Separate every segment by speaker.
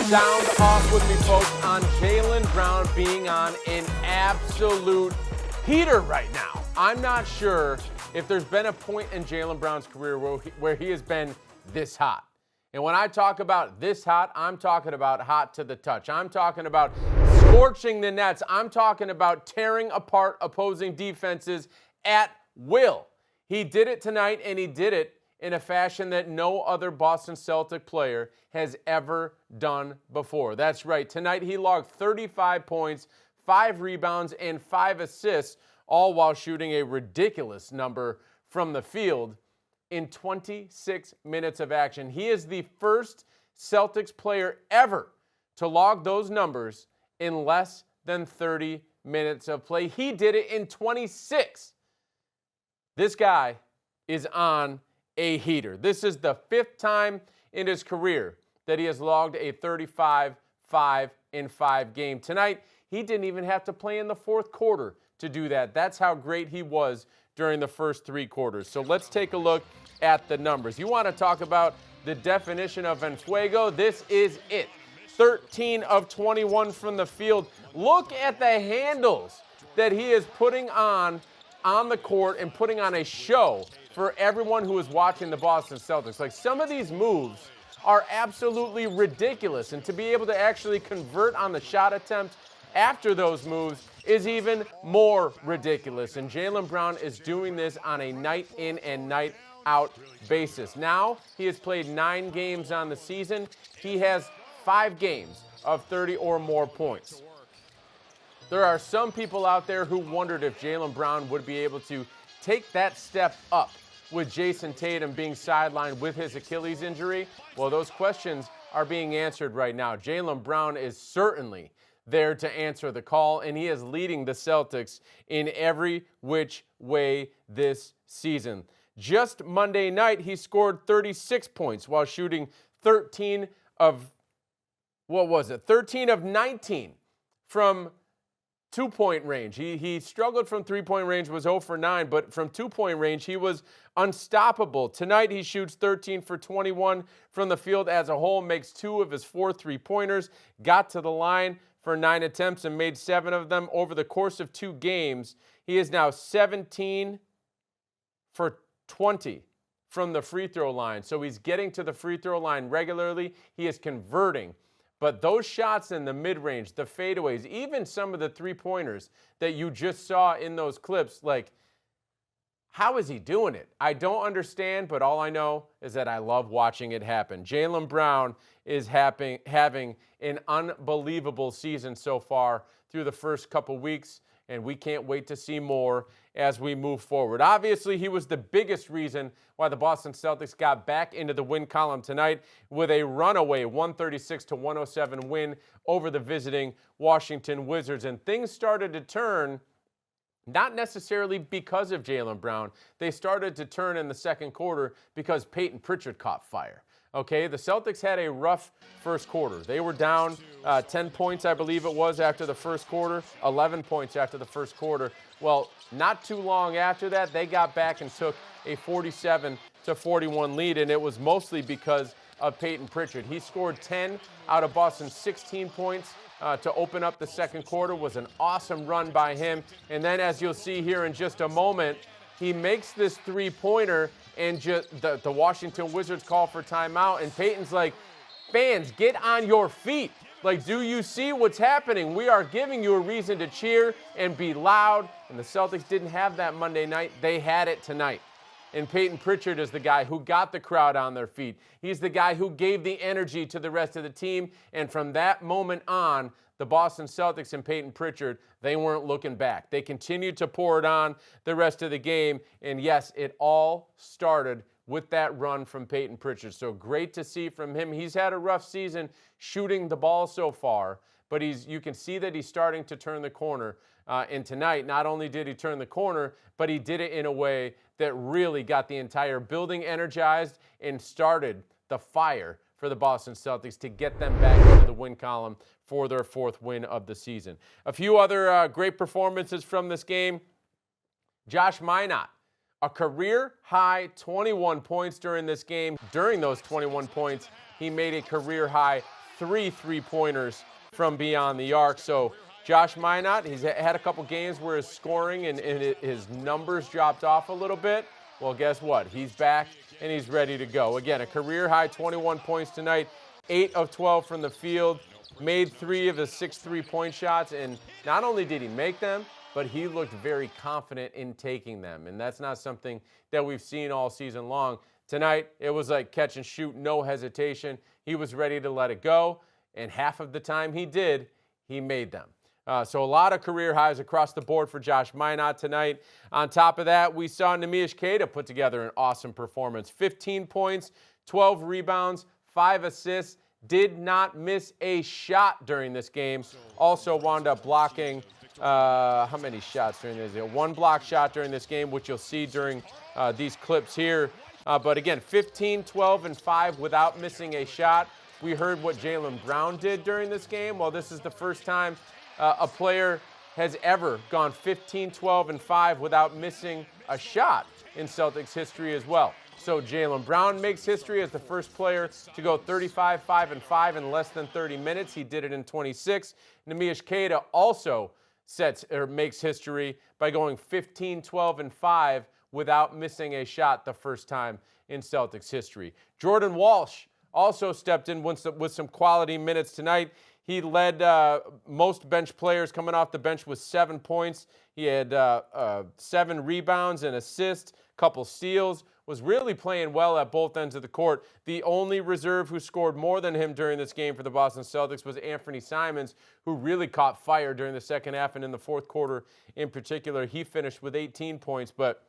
Speaker 1: Sound off with me, folks, on Jaylen Brown being on an absolute heater right now. I'm not sure if there's been a point in Jaylen Brown's career where he has been this hot. And when I talk about this hot, I'm talking about hot to the touch. I'm talking about scorching the nets. I'm talking about tearing apart opposing defenses at will. He did it tonight, and he did it in a fashion that no other Boston Celtic player has ever done before. That's right. Tonight he logged 35 points, 5 rebounds, and 5 assists, all while shooting a ridiculous number from the field in 26 minutes of action. He is the first Celtics player ever to log those numbers in less than 30 minutes of play. He did it in 26. This guy is on a heater. This is the 5th time in his career that he has logged a 35-5-5 game. Tonight, he didn't even have to play in the 4th quarter to do that. That's how great he was during the first 3 quarters. So let's take a look at the numbers. You want to talk about the definition of enfuego? This is it. 13 of 21 from the field. Look at the handles that he is putting on the court and putting on a show for everyone who is watching the Boston Celtics. Like, some of these moves are absolutely ridiculous, and to be able to actually convert on the shot attempt after those moves is even more ridiculous. And Jaylen Brown is doing this on a night in and night out basis. Now he has played 9 games on the season. He has 5 games of 30 or more points. There are some people out there who wondered if Jaylen Brown would be able to take that step up with Jason Tatum being sidelined with his Achilles injury. Well, those questions are being answered right now. Jaylen Brown is certainly there to answer the call, and he is leading the Celtics in every which way this season. Just Monday night, he scored 36 points while shooting 13 of 19 from two-point range. He struggled from three-point range, was 0 for 9, but from two-point range, he was unstoppable. Tonight, he shoots 13 for 21 from the field as a whole, makes 2 of his 4 three-pointers, got to the line for 9 attempts and made 7 of them over the course of 2 games. He is now 17 for 20 from the free throw line. So he's getting to the free throw line regularly. He is converting. But those shots in the mid-range, the fadeaways, even some of the three-pointers that you just saw in those clips, like, how is he doing it? I don't understand, but all I know is that I love watching it happen. Jaylen Brown is having an unbelievable season so far through the first couple weeks, and we can't wait to see more as we move forward. Obviously, he was the biggest reason why the Boston Celtics got back into the win column tonight with a runaway 136-107 win over the visiting Washington Wizards. And things started to turn, not necessarily because of Jaylen Brown. They started to turn in the second quarter because Payton Pritchard caught fire. Okay, the Celtics had a rough first quarter. They were down 10 points, I believe it was, after the first quarter, 11 points after the first quarter. Well, not too long after that, they got back and took a 47-41 lead, and it was mostly because of Payton Pritchard. He scored 10 out of Boston's 16 points to open up the second quarter. Was an awesome run by him. And then, as you'll see here in just a moment, he makes this three-pointer, and just the Washington Wizards call for timeout, and Payton's like, fans, get on your feet. Like, do you see what's happening? We are giving you a reason to cheer and be loud. And the Celtics didn't have that Monday night. They had it tonight. And Payton Pritchard is the guy who got the crowd on their feet. He's the guy who gave the energy to the rest of the team. And from that moment on, the Boston Celtics and Payton Pritchard, they weren't looking back. They continued to pour it on the rest of the game. And yes, it all started with that run from Payton Pritchard. So great to see from him. He's had a rough season shooting the ball so far, but you can see that he's starting to turn the corner. And tonight, not only did he turn the corner, but he did it in a way that really got the entire building energized and started the fire for the Boston Celtics to get them back into the win column for their 4th win of the season. A few other great performances from this game. Josh Minott, a career-high 21 points during this game. During those 21 points, he made a career-high 3 3-pointers from beyond the arc. So Josh Minott, he's had a couple games where his scoring and his numbers dropped off a little bit. Well, guess what? He's back and he's ready to go. Again, a career-high 21 points tonight, 8 of 12 from the field, made 3 of his 6 3-point shots, and not only did he make them, but he looked very confident in taking them, and that's not something that we've seen all season long. Tonight, it was like catch and shoot, no hesitation. He was ready to let it go, and half of the time he did, he made them. So a lot of career highs across the board for Josh Minott tonight. On top of that, we saw Neemias Queta put together an awesome performance. 15 points, 12 rebounds, 5 assists, did not miss a shot during this game. Also wound up blocking, how many shots during this game? 1 block shot during this game, which you'll see during these clips here. But again, 15, 12, and 5 without missing a shot. We heard what Jaylen Brown did during this game. Well, this is the first time a player has ever gone 15, 12, and 5 without missing a shot in Celtics history as well. So Jaylen Brown makes history as the first player to go 35, 5, and 5 in less than 30 minutes. He did it in 26. Neemias Queta also makes history by going 15, 12, and 5 without missing a shot the first time in Celtics history. Jordan Walsh also stepped in with some quality minutes tonight. He led most bench players coming off the bench with 7 points. He had 7 rebounds and assists, couple steals, was really playing well at both ends of the court. The only reserve who scored more than him during this game for the Boston Celtics was Anthony Simons, who really caught fire during the second half and in the fourth quarter in particular. He finished with 18 points, but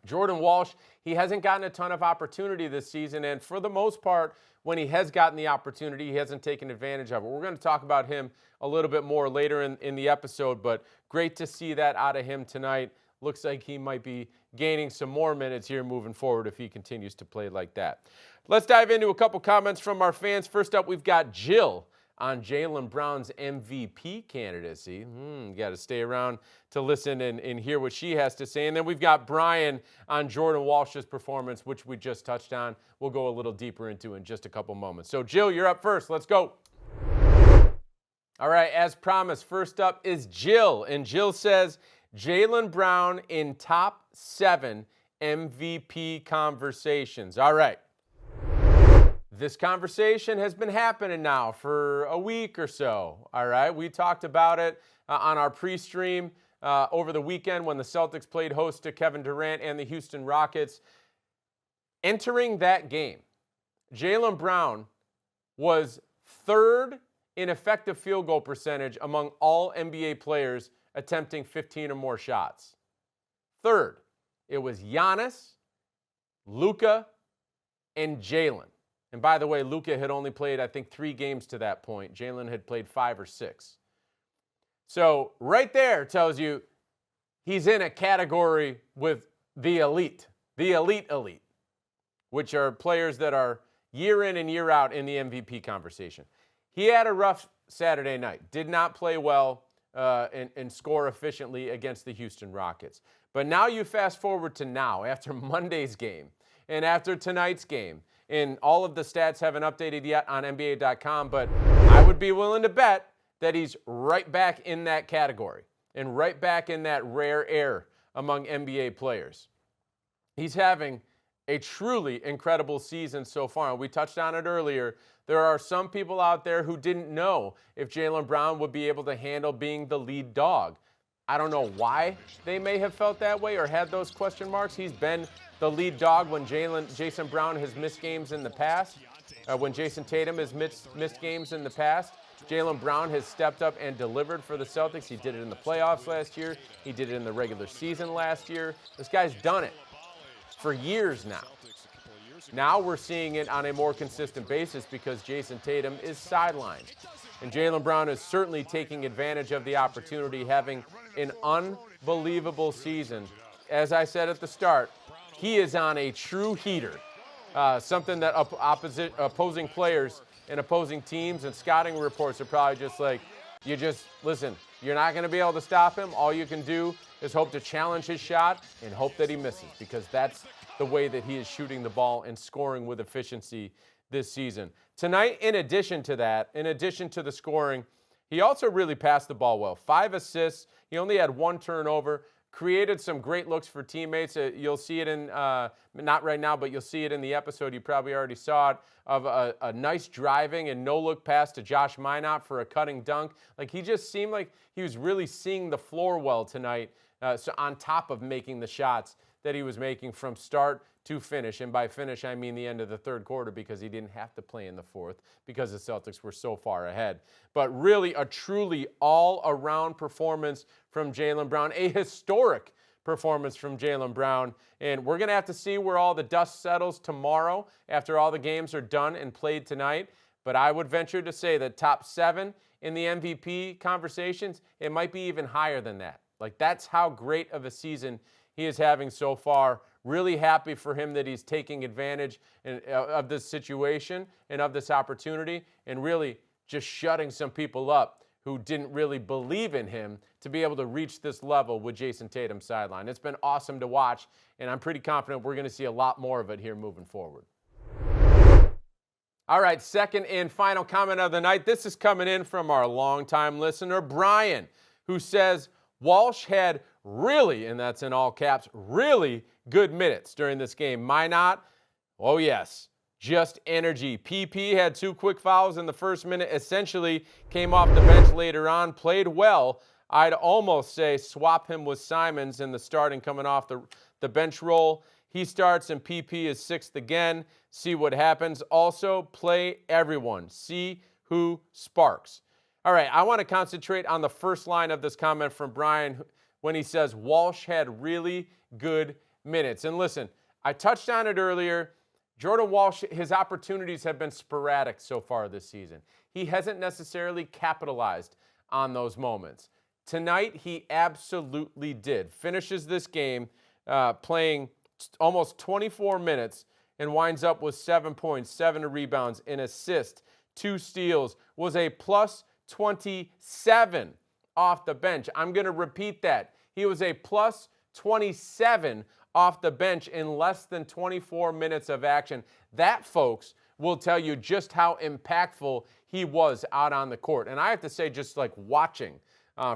Speaker 1: Jordan Walsh, he hasn't gotten a ton of opportunity this season, and for the most part, when he has gotten the opportunity, he hasn't taken advantage of it. We're going to talk about him a little bit more later in the episode, but great to see that out of him tonight. Looks like he might be gaining some more minutes here moving forward if he continues to play like that. Let's dive into a couple comments from our fans. First up, we've got Jill on Jaylen Brown's MVP candidacy. You got to stay around to listen and hear what she has to say. And then we've got Brian on Jordan Walsh's performance, which we just touched on. We'll go a little deeper into in just a couple moments. So, Jill, you're up first. Let's go. All right, as promised, first up is Jill. And Jill says, Jaylen Brown in top 7 MVP conversations. All right. This conversation has been happening now for a week or so, all right? We talked about it on our pre-stream over the weekend when the Celtics played host to Kevin Durant and the Houston Rockets. Entering that game, Jaylen Brown was 3rd in effective field goal percentage among all NBA players attempting 15 or more shots. 3rd. It was Giannis, Luka, and Jaylen. And by the way, Luka had only played, I think, 3 games to that point. Jaylen had played 5 or 6. So right there tells you he's in a category with the elite, which are players that are year in and year out in the MVP conversation. He had a rough Saturday night, did not play well and score efficiently against the Houston Rockets. But now you fast forward to now, after Monday's game and after tonight's game, and all of the stats haven't updated yet on NBA.com, but I would be willing to bet that he's right back in that category and right back in that rare air among NBA players. He's having a truly incredible season so far. We touched on it earlier. There are some people out there who didn't know if Jaylen Brown would be able to handle being the lead dog. I don't know why they may have felt that way or had those question marks. He's been the lead dog when Jason Brown has missed games in the past, when Jason Tatum has missed games in the past. Jaylen Brown has stepped up and delivered for the Celtics. He did it in the playoffs last year. He did it in the regular season last year. This guy's done it for years now. Now we're seeing it on a more consistent basis because Jason Tatum is sidelined. And Jaylen Brown is certainly taking advantage of the opportunity, having an unbelievable season. As I said at the start, he is on a true heater, something that opposing players and opposing teams and scouting reports are probably just like, listen, you're not going to be able to stop him. All you can do is hope to challenge his shot and hope that he misses, because that's the way that he is shooting the ball and scoring with efficiency this season. Tonight, in addition to that, in addition to the scoring, he also really passed the ball well. 5 assists. He only had 1 turnover. Created some great looks for teammates. You'll see it in, not right now, but you'll see it in the episode. You probably already saw it, of a nice driving and no-look pass to Josh Minott for a cutting dunk. Like, he just seemed like he was really seeing the floor well tonight, so on top of making the shots that he was making from start to finish. And by finish, I mean the end of the third quarter, because he didn't have to play in the fourth because the Celtics were so far ahead. But really a truly all-around performance from Jaylen Brown, a historic performance from Jaylen Brown. And we're going to have to see where all the dust settles tomorrow after all the games are done and played tonight. But I would venture to say that top 7 in the MVP conversations, it might be even higher than that. Like, that's how great of a season he is having so far. Really happy for him that he's taking advantage of this situation and of this opportunity, and really just shutting some people up who didn't really believe in him to be able to reach this level with Jason Tatum's sideline. It's been awesome to watch, and I'm pretty confident we're going to see a lot more of it here moving forward. All right, second and final comment of the night. This is coming in from our longtime listener, Brian, who says Walsh had really, and that's in all caps, really good minutes during this game. Minott, oh yes, just energy. PP had 2 quick fouls in the first minute, essentially came off the bench later on, played well. I'd almost say swap him with Simons in the starting coming off the bench role. He starts and PP is 6th again. See what happens. Also, play everyone. See who sparks. All right, I want to concentrate on the first line of this comment from Brian when he says Walsh had really good minutes. And listen, I touched on it earlier. Jordan Walsh, his opportunities have been sporadic so far this season. He hasn't necessarily capitalized on those moments. Tonight, he absolutely did. Finishes this game playing almost 24 minutes and winds up with 7 points, 7 rebounds, an assist, 2 steals, was a plus 27 off the bench. I'm going to repeat that. He was a plus 27 off the bench in less than 24 minutes of action. That, folks, will tell you just how impactful he was out on the court. And I have to say, just like watching,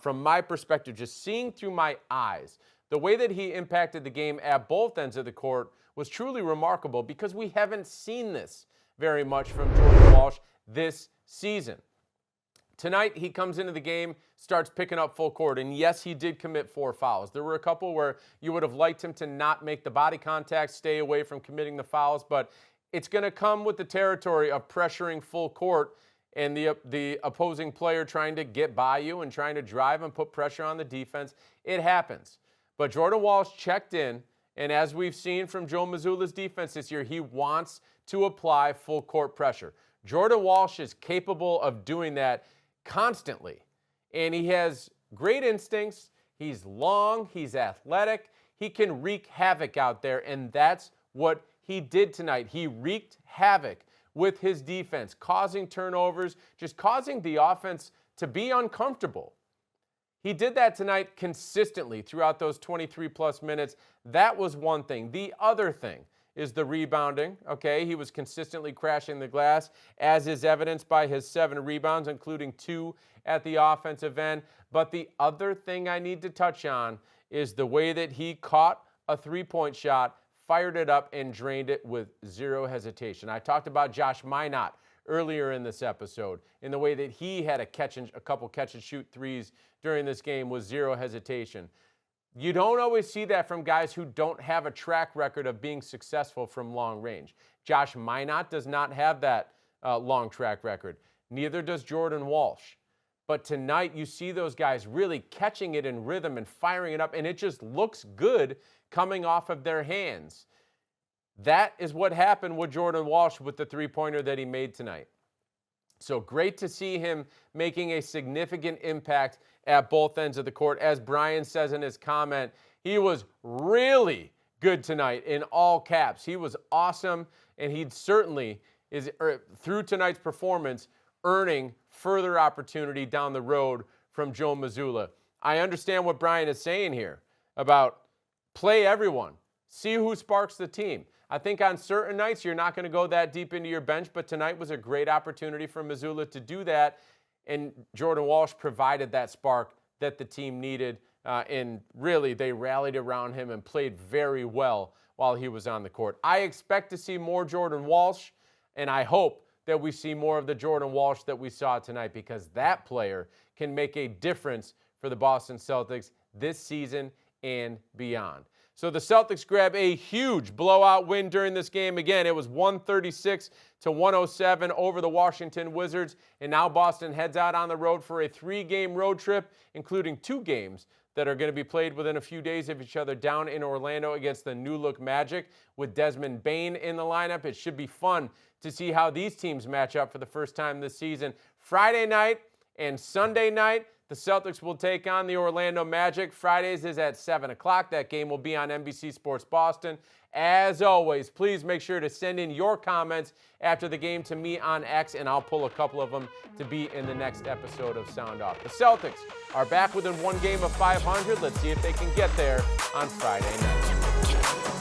Speaker 1: from my perspective, just seeing through my eyes, the way that he impacted the game at both ends of the court was truly remarkable, because we haven't seen this very much from Jordan Walsh this season. Tonight, he comes into the game, starts picking up full court, and yes, he did commit 4 fouls. There were a couple where you would have liked him to not make the body contact, stay away from committing the fouls, but it's going to come with the territory of pressuring full court and the opposing player trying to get by you and trying to drive and put pressure on the defense. It happens. But Jordan Walsh checked in, and as we've seen from Joe Mazzulla's defense this year, he wants to apply full court pressure. Jordan Walsh is capable of doing that constantly, and he has great instincts. He's long, he's athletic, he can wreak havoc out there, and that's what he did tonight. He wreaked havoc with his defense, causing turnovers, just causing the offense to be uncomfortable. He did that tonight consistently throughout those 23-plus minutes. That was one thing. The other thing is the rebounding, okay? He was consistently crashing the glass, as is evidenced by his 7 rebounds, including 2 at the offensive end. But the other thing I need to touch on is the way that he caught a 3-point shot, fired it up, and drained it with 0 hesitation. I talked about Josh Minott earlier in this episode in the way that he had a couple catch-and-shoot threes during this game with 0 hesitation. You don't always see that from guys who don't have a track record of being successful from long range. Josh Minott does not have that long track record. Neither does Jordan Walsh. But tonight you see those guys really catching it in rhythm and firing it up, and it just looks good coming off of their hands. That is what happened with Jordan Walsh with the 3-pointer that he made tonight. So great to see him making a significant impact at both ends of the court. As Brian says in his comment, he was really good tonight in all caps. He was awesome, and he certainly is, through tonight's performance, earning further opportunity down the road from Joe Mazzulla. I understand what Brian is saying here about play everyone. See who sparks the team. I think on certain nights you're not going to go that deep into your bench, but tonight was a great opportunity for Missoula to do that, and Jordan Walsh provided that spark that the team needed, and really they rallied around him and played very well while he was on the court. I expect to see more Jordan Walsh, and I hope that we see more of the Jordan Walsh that we saw tonight, because that player can make a difference for the Boston Celtics this season and beyond. So the Celtics grab a huge blowout win during this game. Again, it was 136-107 over the Washington Wizards. And now Boston heads out on the road for a 3-game road trip, including 2 games that are going to be played within a few days of each other down in Orlando against the New Look Magic with Desmond Bane in the lineup. It should be fun to see how these teams match up for the first time this season. Friday night and Sunday night, the Celtics will take on the Orlando Magic. Fridays is at 7 o'clock. That game will be on NBC Sports Boston. As always, please make sure to send in your comments after the game to me on X, and I'll pull a couple of them to be in the next episode of Sound Off. The Celtics are back within 1 game of 500. Let's see if they can get there on Friday night.